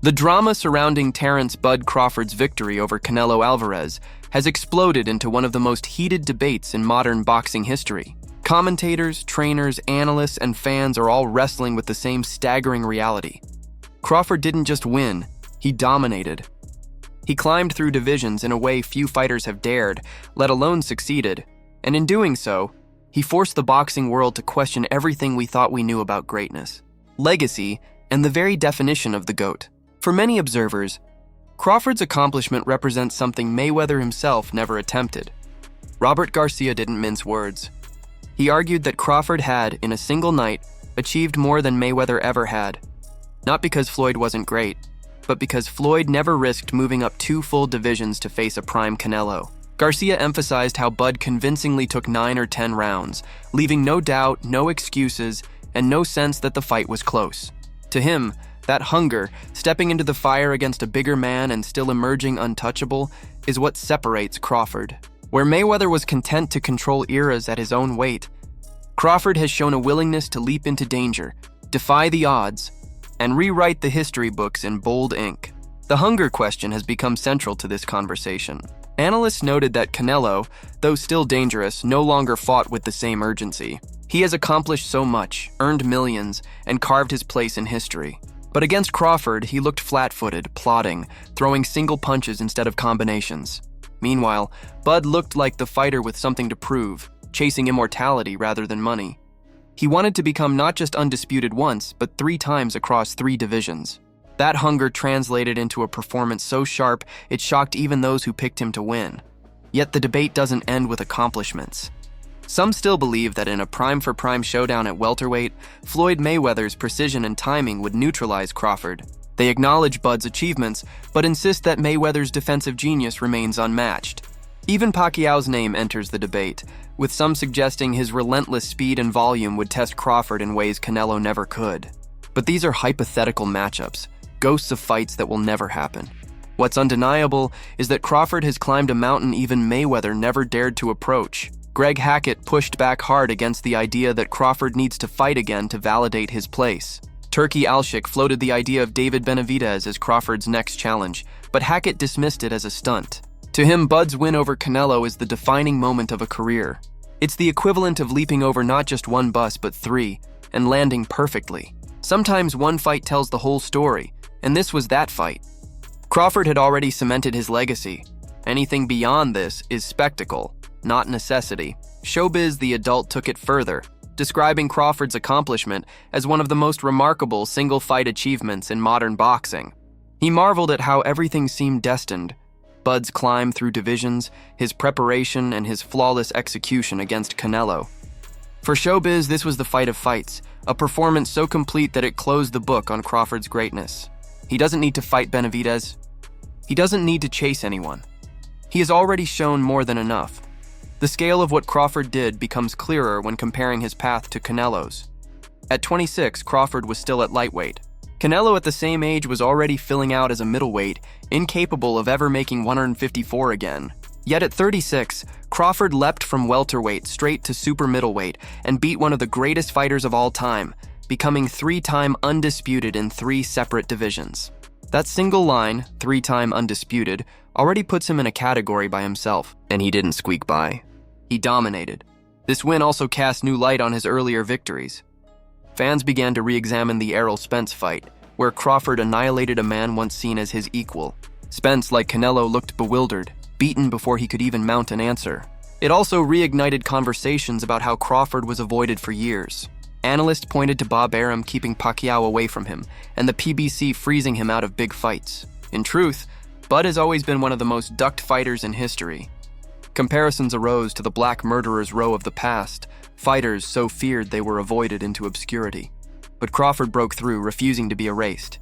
The drama surrounding Terence "Bud" Crawford's victory over Canelo Alvarez has exploded into one of the most heated debates in modern boxing history. Commentators, trainers, analysts, and fans are all wrestling with the same staggering reality. Crawford didn't just win, he dominated. He climbed through divisions in a way few fighters have dared, let alone succeeded, and in doing so, he forced the boxing world to question everything we thought we knew about greatness, legacy, and the very definition of the GOAT. For many observers, Crawford's accomplishment represents something Mayweather himself never attempted. Robert Garcia didn't mince words. He argued that Crawford had, in a single night, achieved more than Mayweather ever had. Not because Floyd wasn't great, but because Floyd never risked moving up 2 full divisions to face a prime Canelo. Garcia emphasized how Bud convincingly took 9 or 10 rounds, leaving no doubt, no excuses, and no sense that the fight was close. To him, that hunger, stepping into the fire against a bigger man and still emerging untouchable, is what separates Crawford. Where Mayweather was content to control eras at his own weight, Crawford has shown a willingness to leap into danger, defy the odds, and rewrite the history books in bold ink. The hunger question has become central to this conversation. Analysts noted that Canelo, though still dangerous, no longer fought with the same urgency. He has accomplished so much, earned millions, and carved his place in history. But against Crawford, he looked flat-footed, plodding, throwing single punches instead of combinations. Meanwhile, Bud looked like the fighter with something to prove, chasing immortality rather than money. He wanted to become not just undisputed once, but 3 times across 3 divisions. That hunger translated into a performance so sharp it shocked even those who picked him to win. Yet the debate doesn't end with accomplishments. Some still believe that in a prime-for-prime showdown at welterweight, Floyd Mayweather's precision and timing would neutralize Crawford. They acknowledge Bud's achievements, but insist that Mayweather's defensive genius remains unmatched. Even Pacquiao's name enters the debate, with some suggesting his relentless speed and volume would test Crawford in ways Canelo never could. But these are hypothetical matchups, ghosts of fights that will never happen. What's undeniable is that Crawford has climbed a mountain even Mayweather never dared to approach. Greg Hackett pushed back hard against the idea that Crawford needs to fight again to validate his place. Turki Alshik floated the idea of David Benavidez as Crawford's next challenge, but Hackett dismissed it as a stunt. To him, Bud's win over Canelo is the defining moment of a career. It's the equivalent of leaping over not just 1 bus but 3, and landing perfectly. Sometimes one fight tells the whole story, and this was that fight. Crawford had already cemented his legacy. Anything beyond this is spectacle, not necessity. Showbiz the Adult took it further, describing Crawford's accomplishment as one of the most remarkable single-fight achievements in modern boxing. He marveled at how everything seemed destined: Bud's climb through divisions, his preparation, and his flawless execution against Canelo. For Showbiz, this was the fight of fights, a performance so complete that it closed the book on Crawford's greatness. He doesn't need to fight Benavidez. He doesn't need to chase anyone. He has already shown more than enough. The scale of what Crawford did becomes clearer when comparing his path to Canelo's. At 26, Crawford was still at lightweight. Canelo at the same age was already filling out as a middleweight, incapable of ever making 154 again. Yet at 36, Crawford leapt from welterweight straight to super middleweight and beat one of the greatest fighters of all time, becoming 3-time undisputed in 3 separate divisions. That single line, 3-time undisputed, already puts him in a category by himself, and he didn't squeak by. He dominated. This win also cast new light on his earlier victories. Fans began to re-examine the Errol Spence fight, where Crawford annihilated a man once seen as his equal. Spence, like Canelo, looked bewildered, beaten before he could even mount an answer. It also reignited conversations about how Crawford was avoided for years. Analysts pointed to Bob Arum keeping Pacquiao away from him, and the PBC freezing him out of big fights. In truth, Bud has always been one of the most ducked fighters in history. Comparisons arose to the Black Murderers Row of the past, fighters so feared they were avoided into obscurity. But Crawford broke through, refusing to be erased.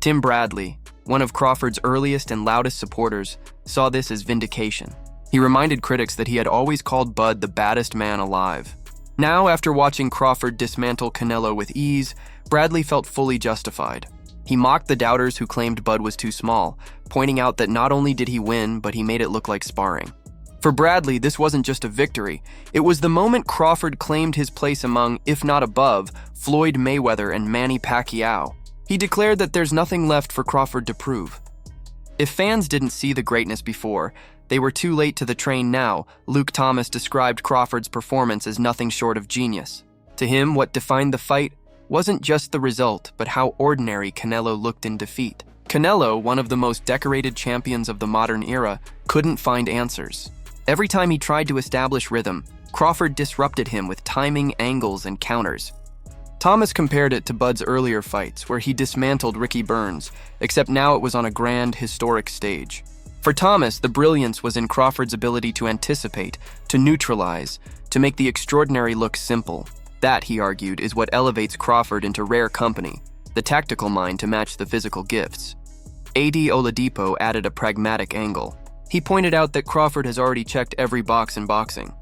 Tim Bradley, one of Crawford's earliest and loudest supporters, saw this as vindication. He reminded critics that he had always called Bud the baddest man alive. Now, after watching Crawford dismantle Canelo with ease, Bradley felt fully justified. He mocked the doubters who claimed Bud was too small, pointing out that not only did he win, but he made it look like sparring. For Bradley, this wasn't just a victory. It was the moment Crawford claimed his place among, if not above, Floyd Mayweather and Manny Pacquiao. He declared that there's nothing left for Crawford to prove. If fans didn't see the greatness before, they were too late to the train now. Luke Thomas described Crawford's performance as nothing short of genius. To him, what defined the fight wasn't just the result, but how ordinary Canelo looked in defeat. Canelo, one of the most decorated champions of the modern era, couldn't find answers. Every time he tried to establish rhythm, Crawford disrupted him with timing, angles, and counters. Thomas compared it to Bud's earlier fights, where he dismantled Ricky Burns, except now it was on a grand, historic stage. For Thomas, the brilliance was in Crawford's ability to anticipate, to neutralize, to make the extraordinary look simple. That, he argued, is what elevates Crawford into rare company, the tactical mind to match the physical gifts. A.D. Oladipo added a pragmatic angle. He pointed out that Crawford has already checked every box in boxing.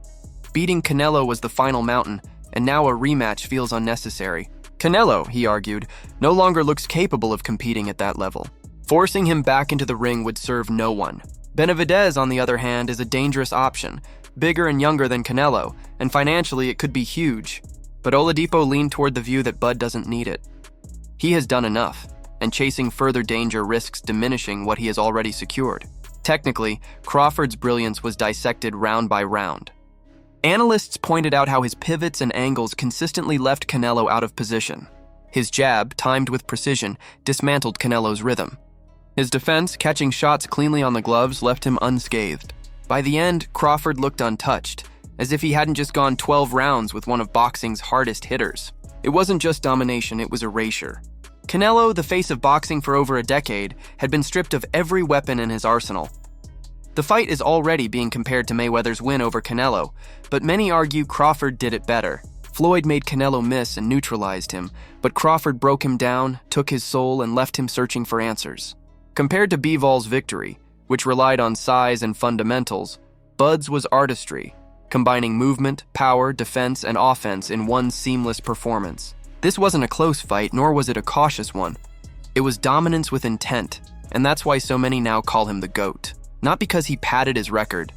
Beating Canelo was the final mountain, and now a rematch feels unnecessary. Canelo, he argued, no longer looks capable of competing at that level. Forcing him back into the ring would serve no one. Benavidez, on the other hand, is a dangerous option, bigger and younger than Canelo, and financially it could be huge. But Oladipo leaned toward the view that Bud doesn't need it. He has done enough, and chasing further danger risks diminishing what he has already secured. Technically, Crawford's brilliance was dissected round by round. Analysts pointed out how his pivots and angles consistently left Canelo out of position. His jab, timed with precision, dismantled Canelo's rhythm. His defense, catching shots cleanly on the gloves, left him unscathed. By the end, Crawford looked untouched, as if he hadn't just gone 12 rounds with one of boxing's hardest hitters. It wasn't just domination, it was erasure. Canelo, the face of boxing for over a decade, had been stripped of every weapon in his arsenal. The fight is already being compared to Mayweather's win over Canelo, but many argue Crawford did it better. Floyd made Canelo miss and neutralized him, but Crawford broke him down, took his soul, and left him searching for answers. Compared to Bivol's victory, which relied on size and fundamentals, Bud's was artistry, combining movement, power, defense, and offense in one seamless performance. This wasn't a close fight, nor was it a cautious one. It was dominance with intent, and that's why so many now call him the GOAT. Not because he padded his record,